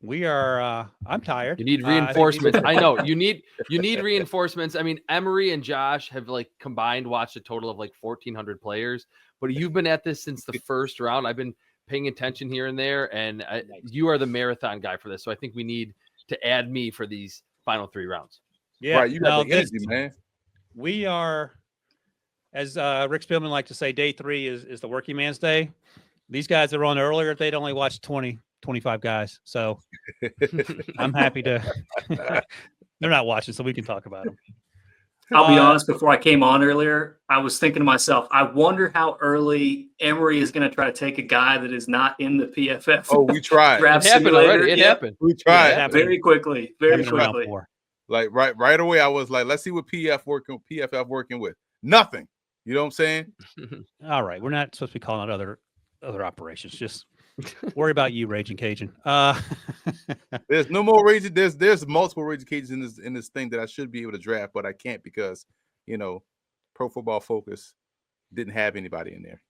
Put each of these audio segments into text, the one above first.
We are. I'm tired. You need reinforcements. I know you need reinforcements. I mean, Emery and Josh have like combined watched a total of like 1,400 players, but you've been at this since the first round. I've been paying attention here and there, and you are the marathon guy for this. So I think we need to add me for these final 3 rounds. Yeah, right. You got the energy, man. We are, as Rick Spielman liked to say, day 3 is the working man's day. These guys that were on earlier, they'd only watched 20, 25 guys. So I'm happy to – they're not watching, so we can talk about them. I'll be honest, before I came on earlier, I was thinking to myself, I wonder how early Emery is going to try to take a guy that is not in the PFF. Oh, we tried. It happened already. It happened. We tried. Yeah, very quickly. Very quickly. Like right away, I was like, let's see what PFF working with. Nothing. You know what I'm saying? All right. We're not supposed to be calling out other operations. Just worry about you, Raging Cajun. There's no more Raging. There's multiple Raging Cajuns in this thing that I should be able to draft, but I can't because, Pro Football Focus didn't have anybody in there.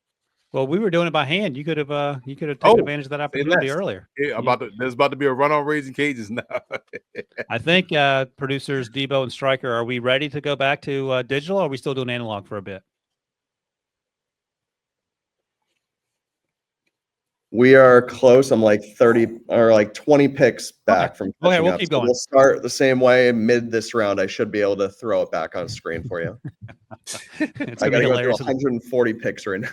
Well, we were doing it by hand. You could have taken advantage of that opportunity earlier. Yeah, there's about to be a run on Raging Cajuns now. I think producers Debo and Stryker, are we ready to go back to digital, or are we still doing analog for a bit? We are close. I'm like 30 or like 20 picks back from. Okay, we'll keep going. We'll start the same way mid this round. I should be able to throw it back on screen for you. I got to go through 140 picks right now.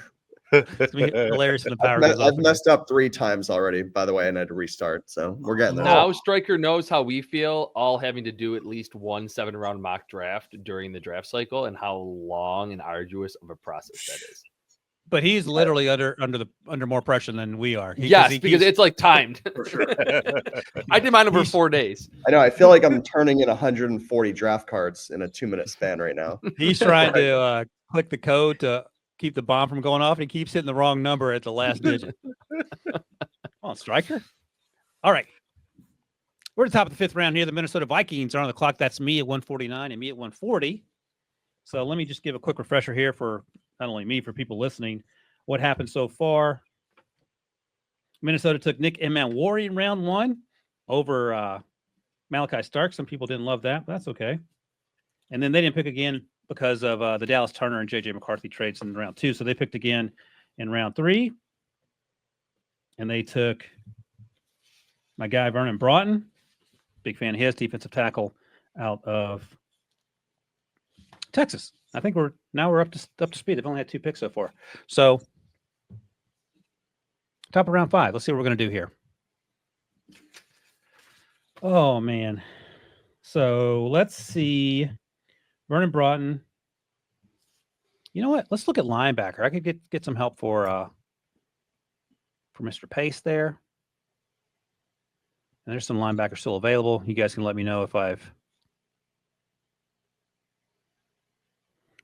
It's hilarious in the power. I've messed up 3 times already, by the way, and I had to restart. So we're getting there. Now Stryker knows how we feel, all having to do at least one 7-round mock draft during the draft cycle, and how long and arduous of a process that is. But he's literally under more pressure than we are. Because it's like timed. For sure. I did mine over 4 days. I know. I feel like I'm turning in 140 draft cards in a 2-minute span right now. He's trying to click the code to keep the bomb from going off, and he keeps hitting the wrong number at the last digit. Come on, Stryker. All right. We're at the top of the 5th round here. The Minnesota Vikings are on the clock. That's me at 149 and me at 140. So let me just give a quick refresher here for not only me, for people listening, what happened so far. Minnesota took Nick Emmanwori in round 1 over Malachi Stark. Some people didn't love that, but that's okay. And then they didn't pick again because of the Dallas Turner and J.J. McCarthy trades in round 2. So they picked again in round 3. And they took my guy, Vernon Broughton. Big fan of his, defensive tackle out of Texas. I think we're up to speed. They've only had 2 picks so far. So top of round 5. Let's see what we're going to do here. Oh, man. So let's see. Vernon Broughton. You know what? Let's look at linebacker. I could get some help for Mr. Pace there. And there's some linebackers still available. You guys can let me know if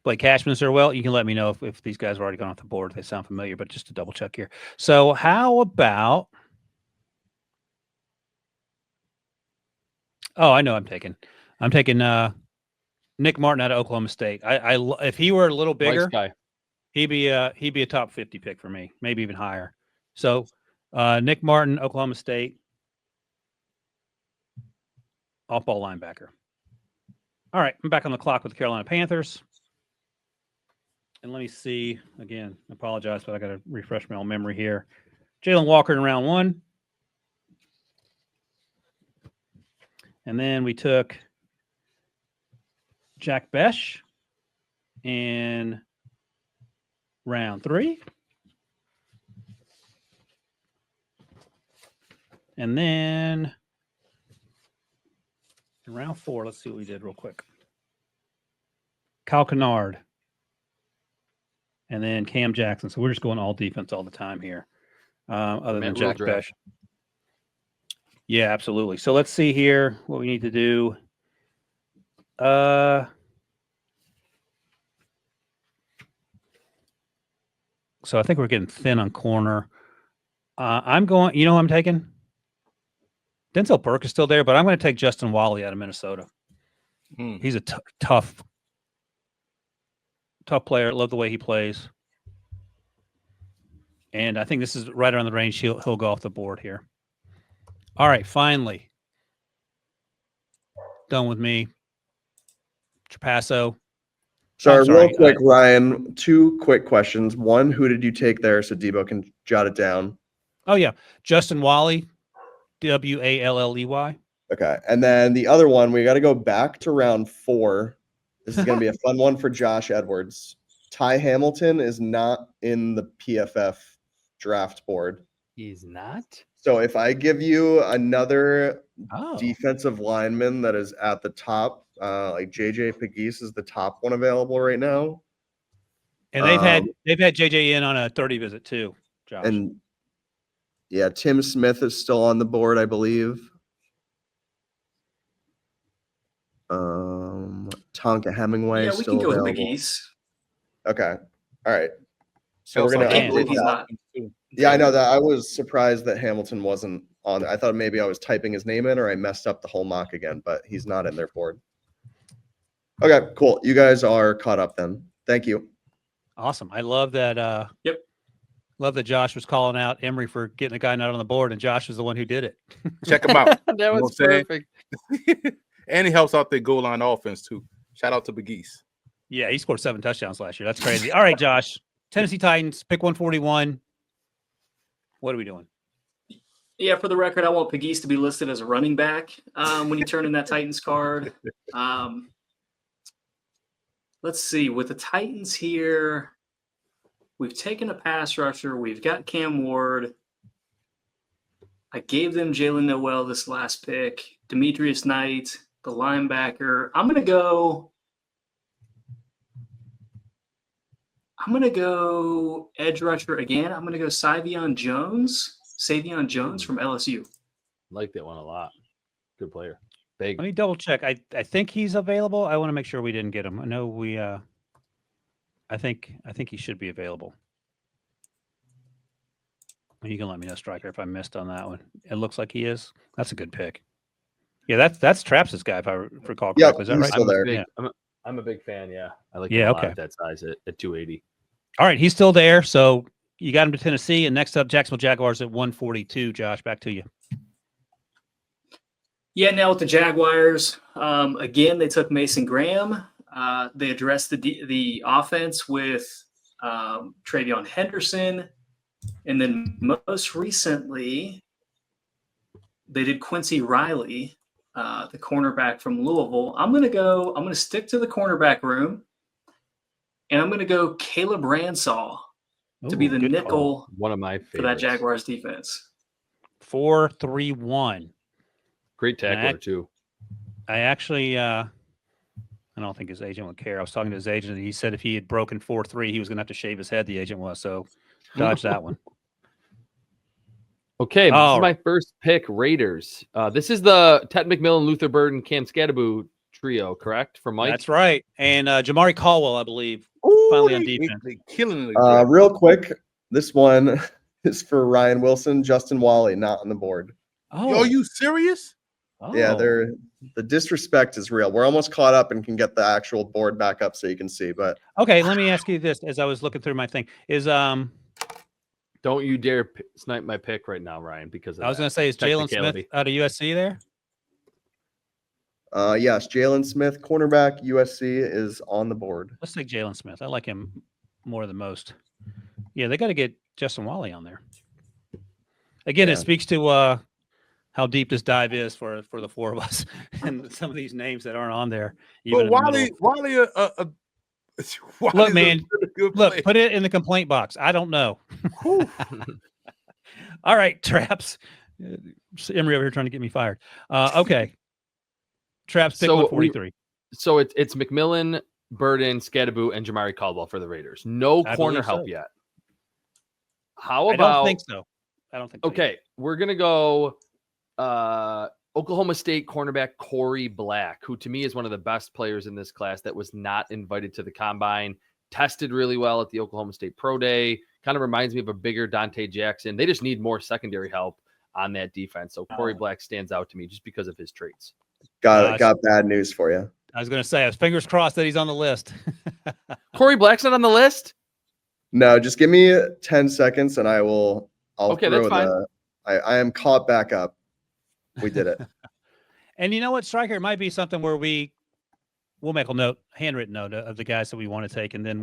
Blake Cashman is there. Well, you can let me know if these guys have already gone off the board. They sound familiar, but just to double check here. So how about – oh, I know I'm taking Nick Martin out of Oklahoma State. If he were a little bigger, he'd be a top 50 pick for me, maybe even higher. So Nick Martin, Oklahoma State, off-ball linebacker. All right, I'm back on the clock with the Carolina Panthers. And let me see, again, I apologize, but I got to refresh my own memory here. Jalen Walker in round 1. And then we took Jack Besh in round 3. And then in round 4, let's see what we did real quick. Kyle Kennard. And then Cam Jackson. So we're just going all defense all the time here, other than Jack Besh. Yeah, absolutely. So let's see here what we need to do. So I think we're getting thin on corner. I'm going, you know who I'm taking? Denzel Burke is still there, but I'm going to take Justin Wally out of Minnesota. He's a tough player. Love the way he plays. And I think this is right around the range he'll go off the board here. All right, finally. Done with me. Trapasso. Sorry, sorry, real quick, Ryan, 2 quick questions. One, who did you take there so Debo can jot it down? Oh, yeah. Justin Wally, Walley. Okay. And then the other one, we got to go back to round 4. This is going to be a fun one for Josh Edwards. Ty Hamilton is not in the PFF draft board. He's not? So if I give you another Oh. defensive lineman that is at the top, like JJ Pegues is the top one available right now. And they've had JJ in on a 30 visit too, Josh. And yeah, Tim Smith is still on the board, I believe. Tonka Hemingway Yeah, we still can go available. with Pegues. Okay. All right. So we're Also, gonna I can't believe update he's that. not. Yeah, I know that. I was surprised that Hamilton wasn't on. I thought maybe I was typing his name in or I messed up the whole mock again, but he's not in their board. Okay, cool. You guys are caught up then. Thank you. Awesome. I love that. Yep. Love that Josh was calling out Emery for getting a guy not on the board, and Josh was the one who did it. Check him out. That know was what I'm saying? perfect. And he helps out their goal line offense too. Shout out to Pegues. Yeah, he scored 7 touchdowns last year. That's crazy. All right, Josh. Tennessee Titans, pick 141. What are we doing? Yeah, for the record, I want Pegues to be listed as a running back when you turn in that Titans card. Let's see. With the Titans here, we've taken a pass rusher. We've got Cam Ward. I gave them Jalen Noel this last pick. Demetrius Knight, the linebacker. I'm going to go edge rusher again. I'm going to go Savion Jones from LSU. Like that one a lot. Good player. Big. Let me double check. I think he's available. I want to make sure we didn't get him. I know we. I think he should be available. You can let me know, Striker, if I missed on that one. It looks like he is. That's a good pick. Yeah, that's Traps' guy, if I recall Yeah, correctly. Is that he's right? still there. Yeah. I'm a big fan. Yeah, I like Yeah, him a lot okay. at that size at 280. All right, he's still there. So you got him to Tennessee, and next up, Jacksonville Jaguars at 142. Josh, back to you. Yeah, now with the Jaguars, again, they took Mason Graham. They addressed the offense with Travion Henderson. And then most recently, they did Quincy Riley, the cornerback from Louisville. I'm going to stick to the cornerback room, and I'm going to go Caleb Ransaw to be the good nickel call. One of my favorites. for that Jaguars defense. 4-3-1. Great tackler too. I actually, I don't think his agent would care. I was talking to his agent, and he said if he had broken 4-3, he was going to have to shave his head. The agent was, so dodge that one. Okay, this is my first pick, Raiders. This is the Ted McMillan, Luther Burden, Cam Skadaboo trio, correct? From Mike? That's right. And Jamari Caldwell, I believe, finally on defense. They killing it. Real quick, this one is for Ryan Wilson, Justin Wally, not on the board. Yo, are you serious? Yeah, the disrespect is real. We're almost caught up and can get the actual board back up so you can see. But okay, let me ask you this: as I was looking through my thing, don't you dare snipe my pick right now, Ryan? Because I was going to say, is Jalen Smith out of USC there? Yes, Jalen Smith, cornerback, USC is on the board. Let's take Jalen Smith. I like him more than most. Yeah, they got to get Justin Wally on there. Again, Yeah. It speaks to how deep this dive is for the four of us, and some of these names that aren't on there. But Wally, look, man, good look, play. put it in the complaint box. I don't know. All right, Traps. Emery over here trying to get me fired. Okay, Traps pick 143. So it's McMillan, Burden, Skadaboo, and Jamari Caldwell for the Raiders. No I corner believe so. help yet. How I about? don't think so. I don't think so. Okay, we're gonna go Oklahoma State cornerback Corey Black, who to me is one of the best players in this class that was not invited to the combine, tested really well at the Oklahoma State Pro Day. Kind of reminds me of a bigger Dante Jackson. They just need more secondary help on that defense. So Corey Black stands out to me just because of his traits. Got bad news for you. I was going to say, I was fingers crossed that he's on the list. Corey Black's not on the list? No, just give me 10 seconds and I'll Okay, that's fine. I am caught back up. We did it. And you know what, striker, it might be something where we'll make a note, handwritten note of the guys that we want to take, and then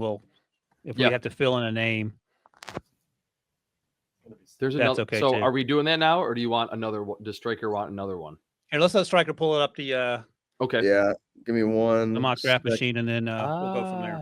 if we have to fill in a name. There's That's another. okay, So too. are we doing that now, or do you want another? Does striker want another one? Here, let's let striker pull it up the Okay. Yeah. Give me one. mock draft sec. machine, and then we'll go from there.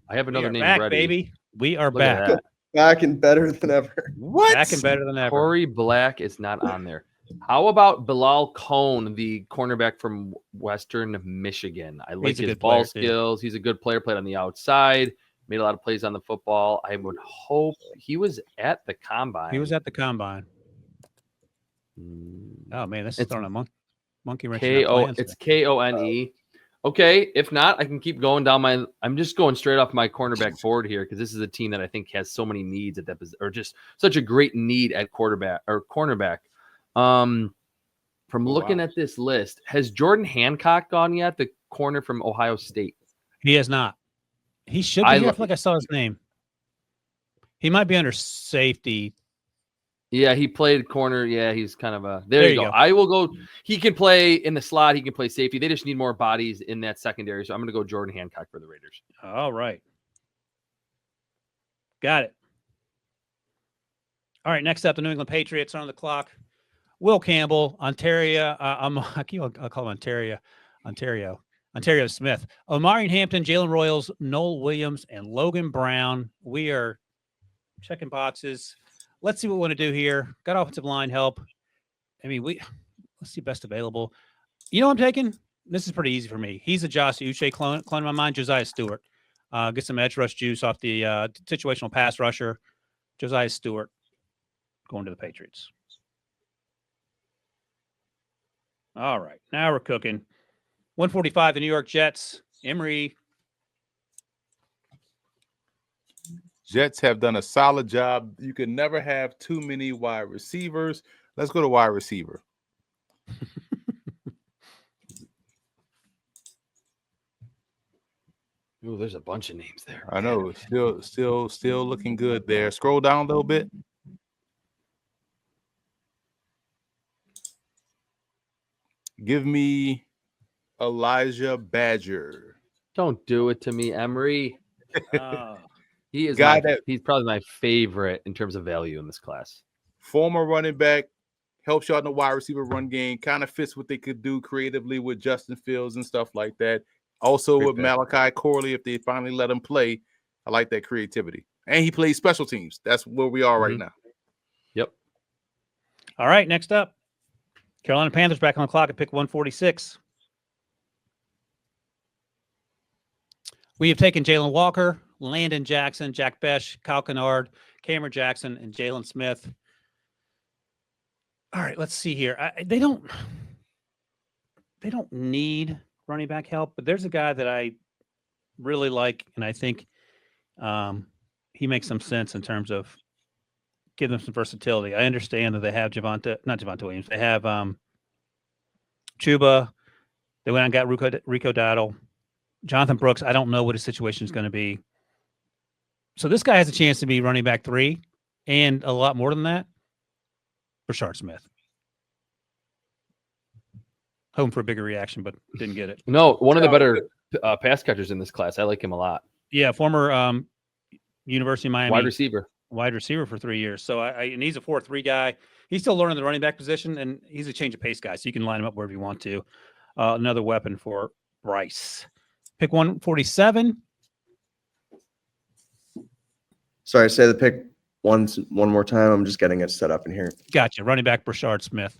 I have We another are name back, ready. baby. We are Look at back. that. Back and better than ever. What? Back and better than ever. Corey Black is not on there. How about Bilal Cohn, the cornerback from Western Michigan? I like He's a his good ball player, too. skills. He's a good player, played on the outside, made a lot of plays on the football. I would hope he was at the combine. He was at the combine. Mm, Oh man, this is It's throwing a monkey wrench. in our plans It's here. Kone. Okay, if not, I can keep going down my. I'm just going straight off my cornerback board here because this is a team that I think has so many needs at that position, or just such a great need at quarterback or cornerback. From looking at this list, has Jordan Hancock gone yet? The corner from Ohio State. He has not. He should be here. I feel like I saw his name. He might be under safety. Yeah, he played corner. Yeah, he's kind of a. There you go. I will go. He can play in the slot. He can play safety. They just need more bodies in that secondary. So I'm going to go Jordan Hancock for the Raiders. All right. Got it. All right. Next up, the New England Patriots are on the clock. Will Campbell, Ontario. I'll call him Ontario Smith. Omarion Hampton, Jalen Royals, Noel Williams, and Logan Brown. We are checking boxes. Let's see what we want to do here. Got offensive line help. I mean, let's see best available. You know what I'm taking? This is pretty easy for me. He's a Josh Uche clone in my mind. Josiah Stewart. Get some edge rush juice off the situational pass rusher. Josiah Stewart going to the Patriots. All right. Now we're cooking. 145, the New York Jets. Emery. Jets have done a solid job. You can never have too many wide receivers. Let's go to wide receiver. Ooh, there's a bunch of names there. I know, still looking good there. Scroll down a little bit. Give me Elijah Badger. Don't do it to me, Emery. He is he's probably my favorite in terms of value in this class. Former running back, helps you out in the wide receiver run game, kind of fits what they could do creatively with Justin Fields and stuff like that. Also with Malachi Corley, if they finally let him play, I like that creativity. And he plays special teams. That's where we are right now. Yep. All right, next up. Carolina Panthers back on the clock at pick 146. We have taken Jalen Walker, Landon Jackson, Jack Besh, Kyle Kennard, Cameron Jackson, and Jalen Smith. All right, let's see here. They don't need running back help, but there's a guy that I really like, and I think he makes some sense in terms of give them some versatility. I understand that they have not Javonte Williams. They have Chuba. They went out and got Rico Dowdle. Jonathan Brooks, I don't know what his situation is going to be. So this guy has a chance to be running back 3 and a lot more than that. Brashard Smith. Home for a bigger reaction, but didn't get it. No, one of the better pass catchers in this class. I like him a lot. Yeah, former University of Miami wide receiver for 3 years. So and he's a 4-3 guy. He's still learning the running back position, and he's a change of pace guy. So you can line him up wherever you want to. Another weapon for Bryce. Pick 147. Sorry, say the pick one more time. I'm just getting it set up in here. Gotcha. Running back Brashard Smith.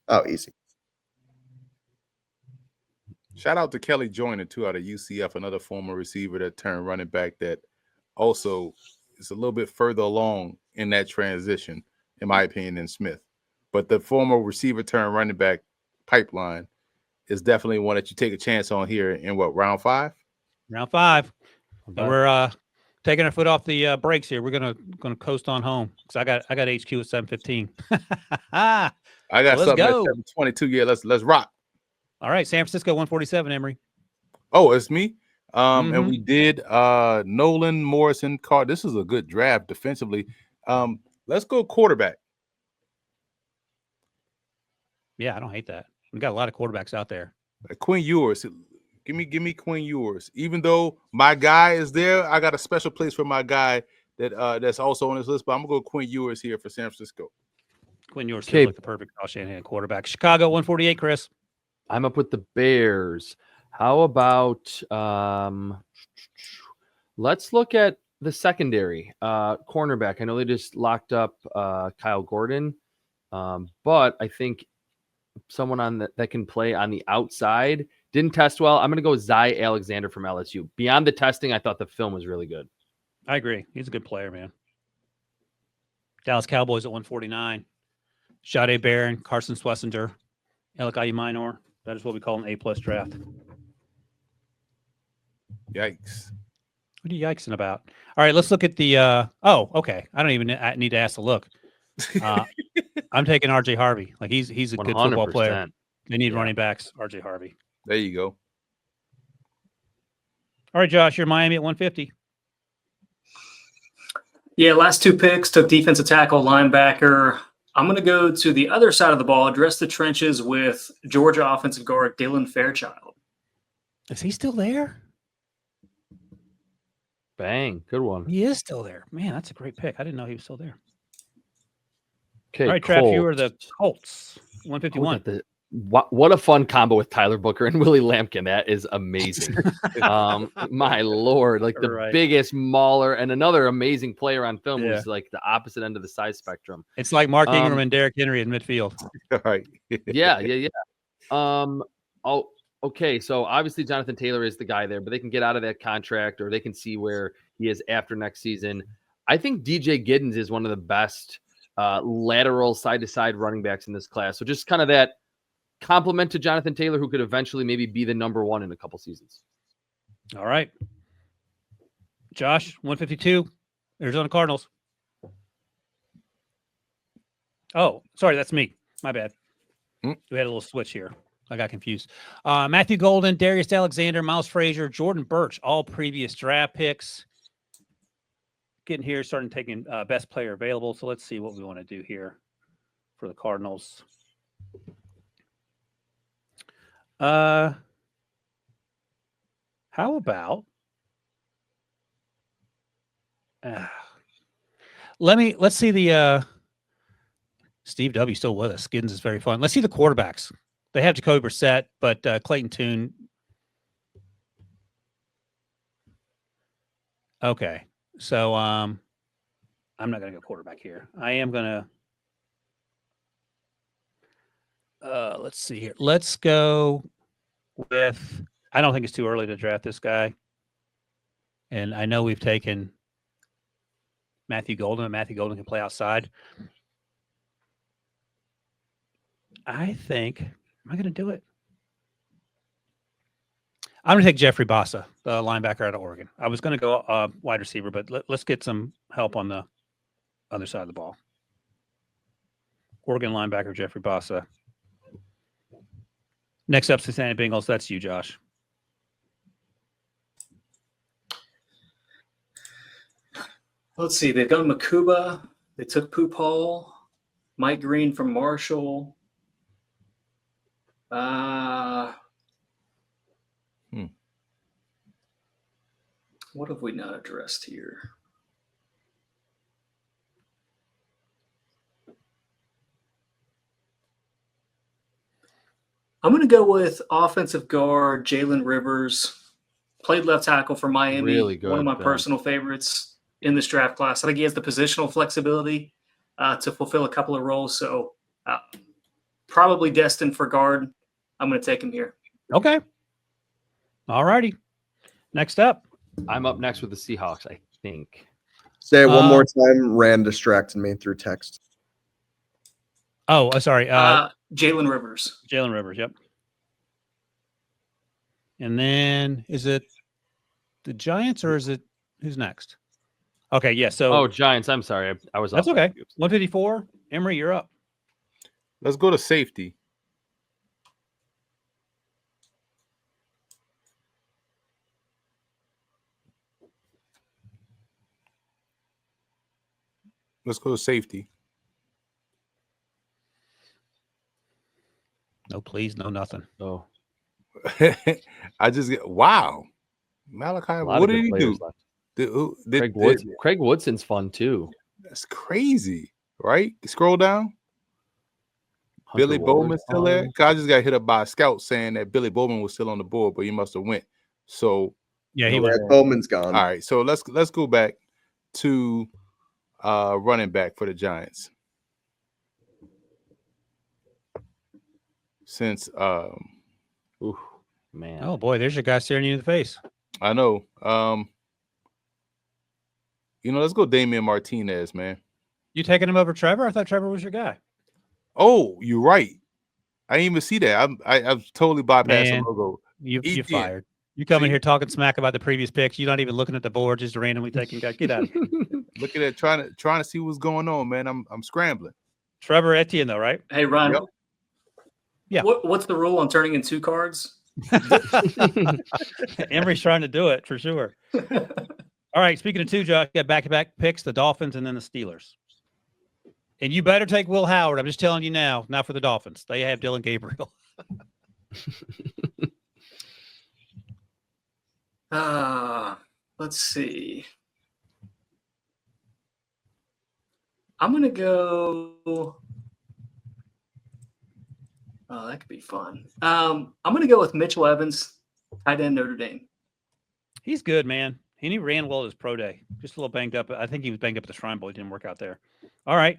Oh, easy. Shout out to Kelly Joyner, too, out of UCF, another former receiver that turned running back that also is a little bit further along in that transition, in my opinion, than Smith. But the former receiver turned running back pipeline is definitely one that you take a chance on here in round 5? Round 5. And we're taking our foot off the brakes here. We're gonna coast on home because I got HQ at 7:15. I got something at 7:22. Yeah, let's rock. All right, San Francisco 147, Emery. Oh, it's me. And we did Nolan Morrison card. This is a good draft defensively. Let's go quarterback. Yeah, I don't hate that. We got a lot of quarterbacks out there. Quinn Ewers. Give me Quinn Ewers. Even though my guy is there, I got a special place for my guy that's also on this list. But I'm gonna go Quinn Ewers here for San Francisco. Quinn Ewers Okay. feels like the perfect Kyle Shanahan quarterback. Chicago 148, Chris. I'm up with the Bears. How about let's look at the secondary cornerback. I know they just locked up Kyle Gordon, but I think someone on that can play on the outside didn't test well. I'm going to go Zy Alexander from LSU. Beyond the testing, I thought the film was really good. I agree. He's a good player, man. Dallas Cowboys at 149. Jade Barron, Carson Schlesinger, Elikai Minor. That is what we call an A+ draft. Yikes. What are you yikesing about? All right, let's look at the okay. I don't even need to ask to look. I'm taking RJ Harvey. Like he's a good football player. 100%. They need running backs. RJ Harvey. There you go. All right, Josh, you're Miami at 150. Yeah, last two picks took defensive tackle, linebacker. I'm going to go to the other side of the ball, address the trenches with Georgia offensive guard Dylan Fairchild. Is he still there? Bang. Good one. He is still there. Man, that's a great pick. I didn't know he was still there. Okay. All right, Trav, you are Colts. the Colts. 151. What a fun combo with Tyler Booker and Willie Lampkin. That is amazing. My Lord, like the Right. biggest mauler and another amazing player on film Yeah. was like the opposite end of the size spectrum. It's like Mark Ingram and Derrick Henry in midfield. All right. Yeah. Oh, okay. So obviously Jonathan Taylor is the guy there, but they can get out of that contract or they can see where he is after next season. I think DJ Giddens is one of the best lateral side-to-side running backs in this class. So just kind of that compliment to Jonathan Taylor, who could eventually maybe be the number one in a couple seasons. All right. Josh, 152, Arizona Cardinals. Oh, sorry, that's me. My bad. We had a little switch here. I got confused. Matthew Golden, Darius Alexander, Miles Frazier, Jordan Birch, all previous draft picks. Getting here, starting taking best player available. So let's see what we want to do here for the Cardinals. How about let's see the Steve W still with us. Giddens is very fun. Let's see the quarterbacks. They have Jacoby Brissett, but Clayton Tune. Okay. So I'm not gonna go quarterback here. I am gonna let's see here. Let's go with I don't think it's too early to draft this guy. And I know we've taken Matthew Golden, and Matthew Golden can play outside. I think, am I going to do it? I'm going to take Jeffrey Bassa, the linebacker out of Oregon. I was going to go wide receiver, but let's get some help on the other side of the ball. Oregon linebacker Jeffrey Bassa. Next up, Cincinnati Bengals. That's you, Josh. Let's see. They've gone Makuba. They took Poop Hall. Mike Green from Marshall. What have we not addressed here? I'm going to go with offensive guard Jalen Rivers. Played left tackle for Miami. Really good, One of my Ben. personal favorites in this draft class. I think he has the positional flexibility to fulfill a couple of roles. So probably destined for guard. I'm going to take him here. Okay. All righty. Next up. I'm up next with the Seahawks, I think. Say it one more time. Rand distracted me through text. Oh, sorry. Jalen Rivers. Jalen Rivers, yep. And then is it the Giants or is it who's next? Okay, yeah. So Giants. I'm sorry. I was that's off. okay. 154. Emory, you're up. Let's go to safety. Let's go to safety. No, please, no, nothing. Oh, I just get wow. Malachi, a lot what of did good he players do? left. Craig Woodson's fun too. That's crazy, right? Scroll down. Hunter Billy Waller's Bowman's still there. fun. 'Cause I just got hit up by a scout saying that Billy Bowman was still on the board, but he must have went. So Yeah, he Yeah, went. Bowman's gone. all right, so let's go back to running back for the Giants. Since Ooh, man. Oh boy, there's your guy staring you in the face. I know, let's go Damian Martinez, man. You taking him over Trevor? I thought Trevor was your guy. Oh, you're right. I didn't even see that. I've totally bypassed Man. the logo. You're He did. fired. You come in See? here talking smack about the previous picks. You're not even looking at the board, just randomly taking guys. Get out of here. Look at that, trying to see what's going on, man. I'm scrambling. Trevor Etienne, though, right? Hey, Ron. Yep. Yeah. What's the rule on turning in 2 cards? Emery's trying to do it for sure. All right. Speaking of 2, Josh, got back-to-back picks, the Dolphins and then the Steelers. And you better take Will Howard. I'm just telling you now, not for the Dolphins. They have Dylan Gabriel. Let's see. I'm gonna go. Oh, that could be fun. I'm gonna go with Mitchell Evans, tight end Notre Dame. He's good, man. And he ran well at his pro day. Just a little banged up. I think he was banged up at the Shrine Bowl. He didn't work out there. All right.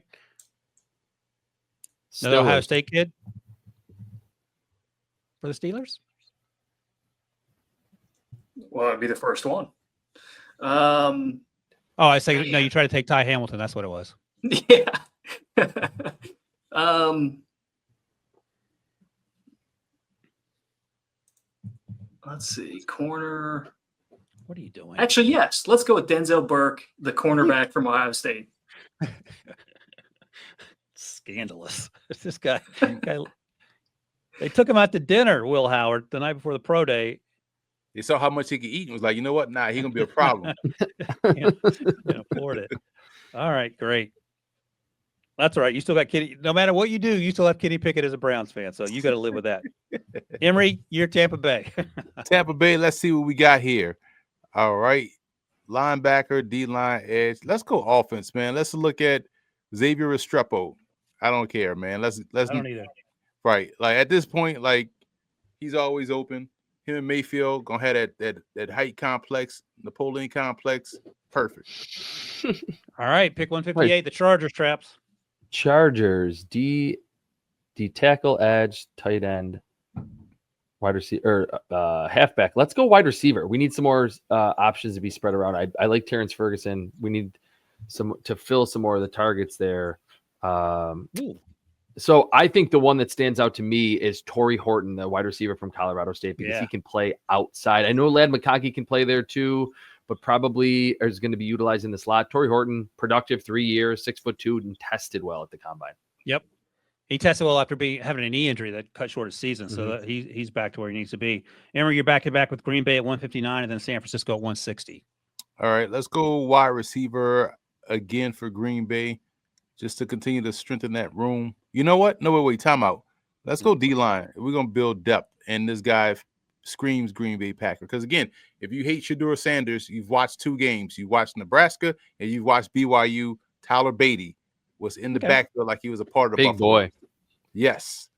Another Ohio State kid for the Steelers? Well, it'd be the first one. Oh, I say no. You try to take Ty Hamilton. That's what it was. Yeah. Let's see. Corner. What are you doing? Actually, yes. Let's go with Denzel Burke, the cornerback from Ohio State. Scandalous. This guy. They took him out to dinner, Will Howard, the night before the pro day. They saw how much he could eat and was like, you know what? Nah, he's gonna be a problem. Can't afford it. All right, great. That's all right. You still got Kenny. No matter what you do, you still have Kenny Pickett as a Browns fan, so you got to live with that. Emery, you're Tampa Bay. Tampa Bay. Let's see what we got here. All right, linebacker, D-line, edge. Let's go offense, man. Let's look at Xavier Restrepo. I don't care, man. Let's. I don't either. Right, like at this point, like he's always open. Him and Mayfield gonna have that height complex, Napoleon complex. Perfect. All right, pick 158. The Chargers traps. Chargers, D tackle, edge, tight end, wide receiver, halfback. Let's go wide receiver. We need some more options to be spread around. I like Terrence Ferguson. We need some to fill some more of the targets there. So I think the one that stands out to me is Torrey Horton, the wide receiver from Colorado State, because he can play outside. I know Ladd McConkey can play there too, but probably is going to be utilized in the slot. Torrey Horton, productive 3 years, 6'2", and tested well at the combine. Yep. He tested well after having a knee injury that cut short his season, so that he's back to where he needs to be. Emery, you're back to back with Green Bay at 159 and then San Francisco at 160. All right, let's go wide receiver again for Green Bay, just to continue to strengthen that room. You know what? No, wait, time out. Let's go D-line. We're going to build depth, and this guy screams Green Bay Packer. Because, again, if you hate Shedeur Sanders, you've watched 2 games. You watched Nebraska, and you've watched BYU. Tyler Beatty was in the backfield like he was a part of the big Buffalo. Boy. Yes.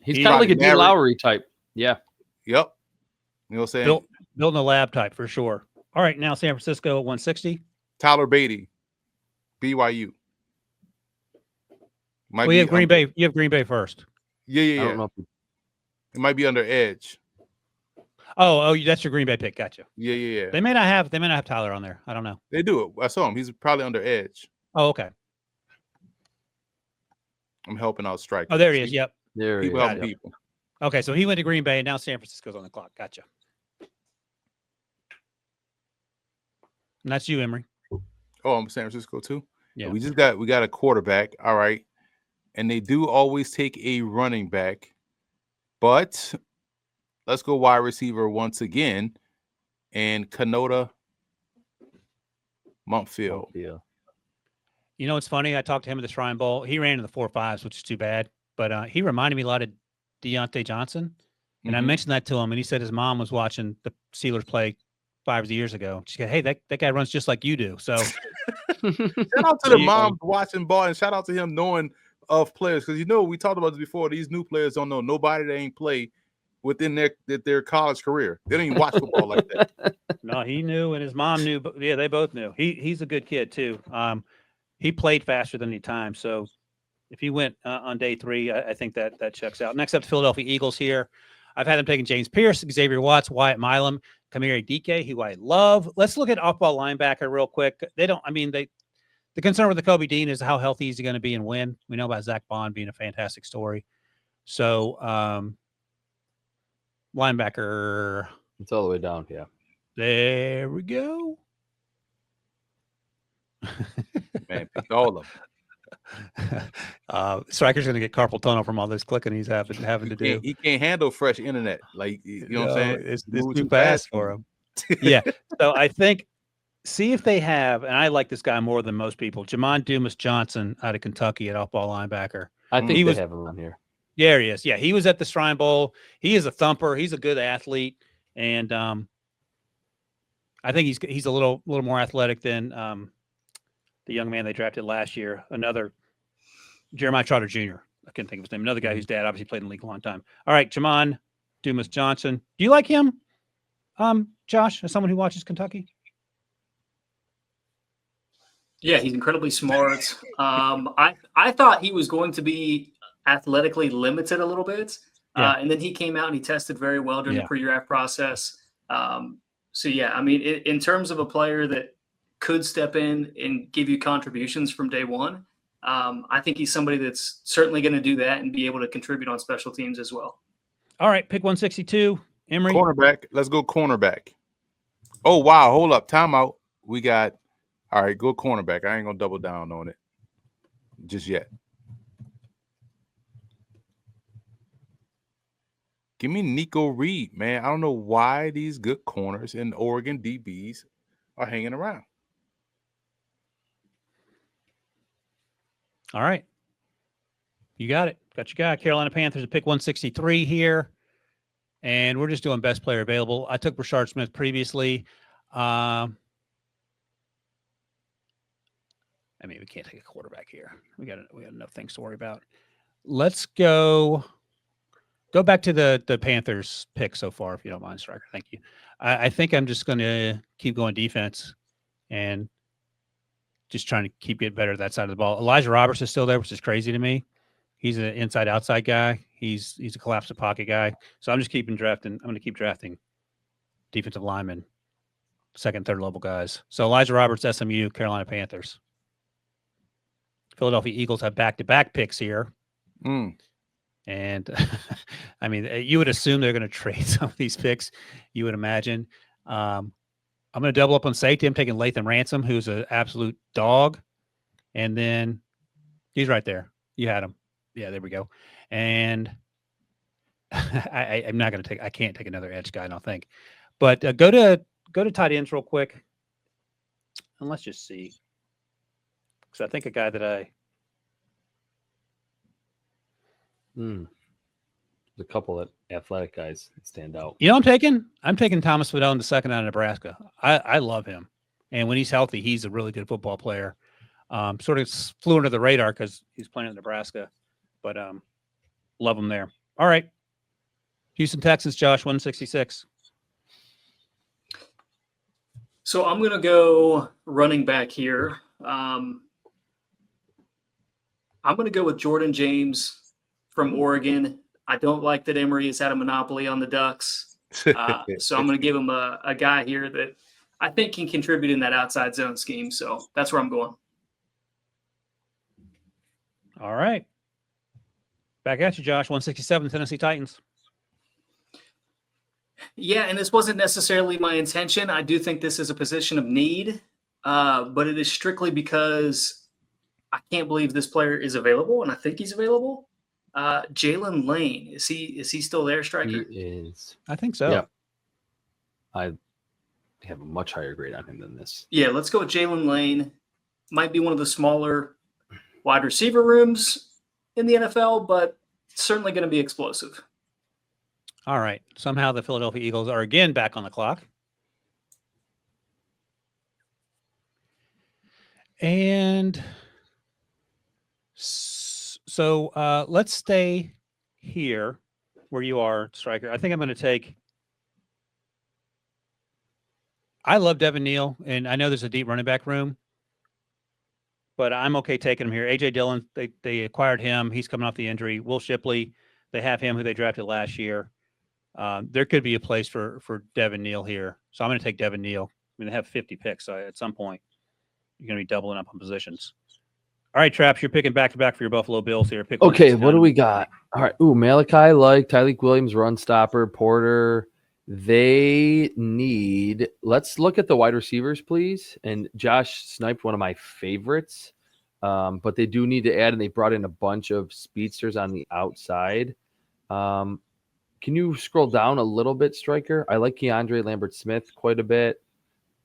He's kind of like a D. Lowry type. Yeah. Yep. You know what I'm saying? Built in a lab type for sure. All right, now San Francisco at 160. Tyler Beatty, BYU. You have Green Bay. You have Green Bay first. Yeah. I don't know. It might be under edge. Oh, that's your Green Bay pick. Gotcha. Yeah. They may not have Tyler on there. I don't know. They do it. I saw him. He's probably under edge. Oh, okay. I'm helping out Striker. Oh, there he is. Yep. There he People is. help people. Okay, so he went to Green Bay, and now San Francisco's on the clock. Gotcha. And that's you, Emery. Oh, I'm San Francisco too. Yeah. We got a quarterback. All right. And they do always take a running back, but let's go wide receiver once again. And Kanota Montfield. Yeah. You know, it's funny. I talked to him at the Shrine Bowl. He ran in the 4.5s, which is too bad. But he reminded me a lot of Deontay Johnson. And I Mhm. mentioned that to him, and he said his mom was watching the Steelers play 5 years ago. She said, "Hey, that guy runs just like you do." So Shout out to the moms watching ball, and shout out to him knowing of players, because we talked about this before. These new players don't know nobody that ain't played within their college career. They don't even watch football like that. no, he knew, and his mom knew. But yeah, they both knew. He's a good kid too. He played faster than any time. So if he went on day 3, I think that checks out. Next up, the Philadelphia Eagles here. I've had them taking James Pierce, Xavier Watts, Wyatt Milam, Kamiri Dike, who I love. Let's look at off-ball linebacker real quick. The concern with the Kobe Dean is how healthy is he going to be and when. We know about Zach Bond being a fantastic story. So linebacker. It's all the way down. Yeah. There we go. Man, pick all of them. Striker's going to get carpal tunnel from all this clicking he's having to do. He can't handle fresh internet. Like, you know what I'm saying? It's Move too fast for him. Yeah. So I think, see if they have, and I like this guy more than most people, Jamon Dumas-Johnson out of Kentucky at off-ball linebacker. I think He they was- have him on here. There he is. Yeah, he was at the Shrine Bowl. He is a thumper. He's a good athlete, and I think he's a little more athletic than the young man they drafted last year. Another Jeremiah Trotter Jr. I can't think of his name. Another guy whose dad obviously played in the league a long time. All right, Jamon Dumas-Johnson. Do you like him, Josh, as someone who watches Kentucky? Yeah, he's incredibly smart. I thought he was going to be athletically limited a little bit, and then he came out and he tested very well during the pre-draft process. So yeah, I mean, in terms of a player that could step in and give you contributions from day one, I think he's somebody that's certainly going to do that and be able to contribute on special teams as well. All right, pick 162. Emory. Cornerback. Let's go cornerback. Oh, wow. Hold up. Timeout. We got, all right, go cornerback. I ain't going to double down on it just yet. Give me Nico Reed, man. I don't know why these good corners in Oregon DBs are hanging around. All right. You got it. Got your guy. Carolina Panthers at pick 163 here. And we're just doing best player available. I took Rashard Smith previously. I mean, we can't take a quarterback here. We got enough things to worry about. Let's go back to the Panthers pick so far, if you don't mind, Striker. Thank you. I think I'm just going to keep going defense and just trying to keep getting better at that side of the ball. Elijah Roberts is still there, which is crazy to me. He's an inside-outside guy. He's a collapse of pocket guy. So I'm just keeping drafting. I'm going to keep drafting defensive linemen, second, third level guys. So Elijah Roberts, SMU, Carolina Panthers. Philadelphia Eagles have back-to-back picks here. And I mean, you would assume they're going to trade some of these picks, you would imagine. I'm going to double up on safety. I'm taking Lathan Ransom, who's an absolute dog. And then he's right there. You had him. Yeah, there we go. And I'm not going to I can't take another edge guy, I don't think. But go to tight ends real quick. And let's just see. Because I think a guy that There's a couple of athletic guys that stand out. You know, I'm taking Thomas Fidel in the second out of Nebraska. I love him. And when he's healthy, he's a really good football player. Sort of flew under the radar because he's playing in Nebraska, but love him there. All right. Houston Texans, Josh, 166. So I'm going to go running back here. I'm going to go with Jordan James from Oregon. I don't like that Emory has had a monopoly on the Ducks. So I'm going to give him a guy here that I think can contribute in that outside zone scheme. So that's where I'm going. All right. Back at you, Josh, 167, Tennessee Titans. Yeah, and this wasn't necessarily my intention. I do think this is a position of need, but it is strictly because I can't believe this player is available, and I think he's available. Jalen Lane, is he still there, Striker? He is. I think so. Yep. I have a much higher grade on him than this. Yeah, let's go with Jalen Lane. Might be one of the smaller wide receiver rooms in the NFL, but certainly going to be explosive. All right. Somehow the Philadelphia Eagles are again back on the clock. And so let's stay here where you are, Striker. I think I'm going to take. I love Devin Neal, and I know there's a deep running back room, but I'm okay taking him here. A.J. Dillon, they acquired him. He's coming off the injury. Will Shipley, they have him who they drafted last year. There could be a place for Devin Neal here. So I'm going to take Devin Neal. I mean, they have 50 picks, so at some point, you're going to be doubling up on positions. All right, Traps, you're picking back-to-back for your Buffalo Bills here. Pick Okay, what do we got? All right. Ooh, Malachi, Tyreek Williams, run stopper, Porter. They need – let's look at the wide receivers, please. And Josh sniped one of my favorites, but they do need to add, and they brought in a bunch of speedsters on the outside. Can you scroll down a little bit, Striker? I like Keandre Lambert-Smith quite a bit.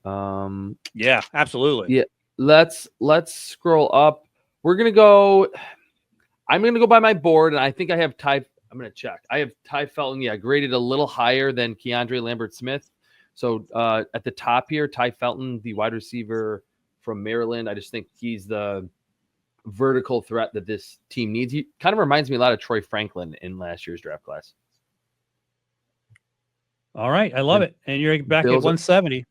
Yeah, absolutely. Yeah, let's scroll up. We're going to go – I'm going to go by my board, and I think I have Ty – I'm going to check. I have Ty Felton, graded a little higher than Keandre Lambert-Smith. So at the top here, Ty Felton, the wide receiver from Maryland. I just think he's the vertical threat that this team needs. He kind of reminds me a lot of Troy Franklin in last year's draft class. All right, I love it. And you're back Bills at 170.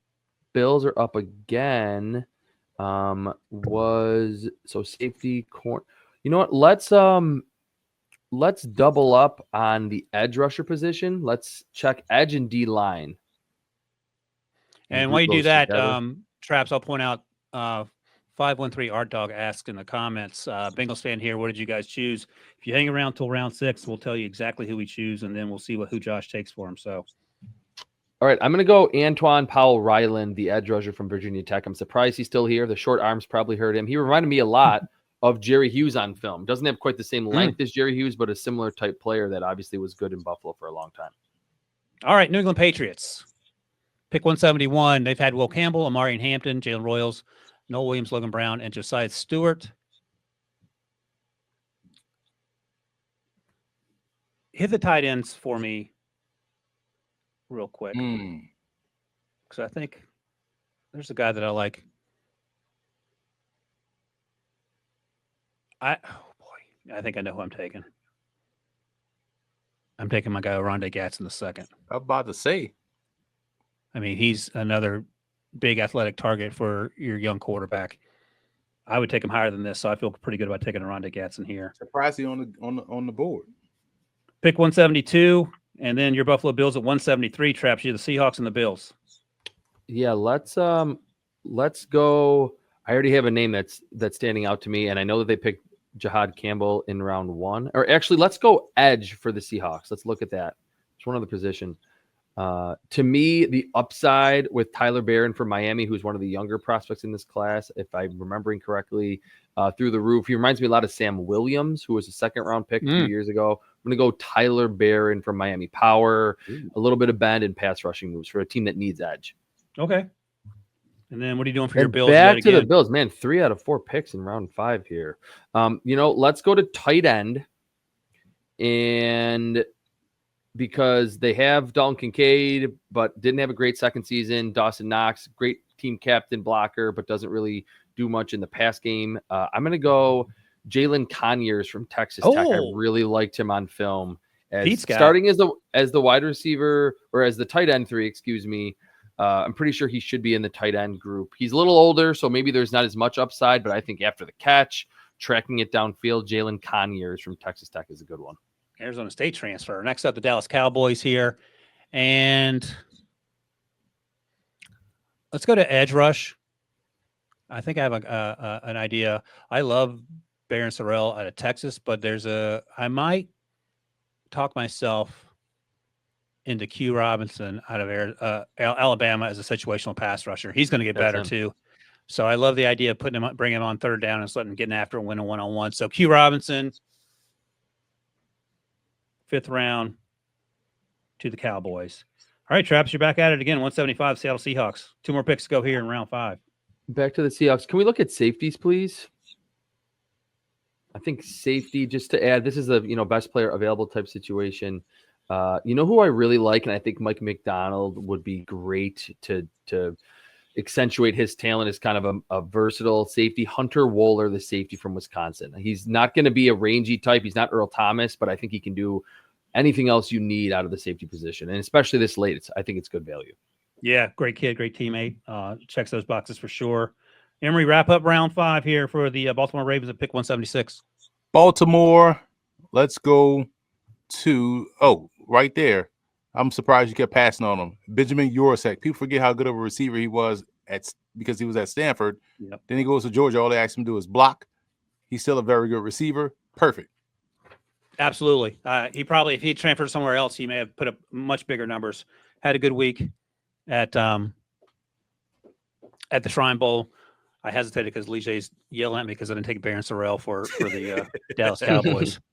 Bills are up again. Safety corner. You know what? Let's double up on the edge rusher position. Let's check edge and D line. And while you do that, Traps, I'll point out 513 Art Dog asked in the comments, Bengals fan here, what did you guys choose? If you hang around till round 6, we'll tell you exactly who we choose, and then we'll see who Josh takes for him. So, all right, I'm going to go Antoine Powell-Ryland, the edge rusher from Virginia Tech. I'm surprised he's still here. The short arms probably hurt him. He reminded me a lot of Jerry Hughes on film. Doesn't have quite the same length as Jerry Hughes, but a similar type player that obviously was good in Buffalo for a long time. All right, New England Patriots. Pick 171. They've had Will Campbell, Amari Hampton, Jalen Royals, Noel Williams, Logan Brown, and Josiah Stewart. Hit the tight ends for me real quick. Because I think there's a guy that I like. I think I know who I'm taking. I'm taking my guy Rondé Gatson the second. I'm about to say. I mean, he's another big athletic target for your young quarterback. I would take him higher than this, so I feel pretty good about taking Rondé Gatson here. Surprised he on the board. Pick 172, and then your Buffalo Bills at 173. Traps you the Seahawks and the Bills. Yeah, let's go. I already have a name that's standing out to me, and I know that they picked Jahad Campbell in round 1. Or actually, let's go edge for the Seahawks. Let's look at that. It's one other position. To me, the upside with Tyler Barron from Miami, who's one of the younger prospects in this class, if I'm remembering correctly, through the roof. He reminds me a lot of Sam Williams, who was a second-round pick 2 years ago. I'm going to go Tyler Barron from Miami. Power, a little bit of bend and pass rushing moves for a team that needs edge. Okay. And then what are you doing for your Bills? Back to the Bills, man. 3 out of 4 picks in round 5 here. Let's go to tight end. And because they have Dalton Kincaid, but didn't have a great second season. Dawson Knox, great team captain blocker, but doesn't really do much in the pass game. I'm going to go Jalen Conyers from Texas Tech. I really liked him on film. Starting as the wide receiver, or as the tight end 3, excuse me. I'm pretty sure he should be in the tight end group. He's a little older, so maybe there's not as much upside, but I think after the catch, tracking it downfield, Jalen Conyers from Texas Tech is a good one. Arizona State transfer. Next up, the Dallas Cowboys here. And let's go to edge rush. I think I have an idea. I love Barron Sorrell out of Texas, but I might talk myself into Q Robinson out of Alabama as a situational pass rusher. He's going to get better too. So I love the idea of bringing him on third down and just letting him get after and win a one-on-one. So Q Robinson, 5th round to the Cowboys. All right, Traps, you're back at it again. 175, Seattle Seahawks. 2 more picks to go here in round 5. Back to the Seahawks. Can we look at safeties, please? I think safety, just to add, this is a best player available type situation. Who I really like, and I think Mike McDonald would be great to accentuate his talent is kind of a versatile safety. Hunter Wohler, the safety from Wisconsin. He's not going to be a rangy type. He's not Earl Thomas, but I think he can do anything else you need out of the safety position. And especially this late, I think it's good value. Yeah, great kid, great teammate. Checks those boxes for sure. Emory, wrap up round 5 here for the Baltimore Ravens at pick 176. Baltimore, let's go to, right there. I'm surprised you kept passing on him. Benjamin Urasek. People forget how good of a receiver he was because he was at Stanford. Yep. Then he goes to Georgia. All they asked him to do is block. He's still a very good receiver. Perfect. Absolutely. He probably, if he transferred somewhere else, he may have put up much bigger numbers. Had a good week at the Shrine Bowl. I hesitated because Lijay's yelling at me because I didn't take Baron Sorrell for the Dallas Cowboys.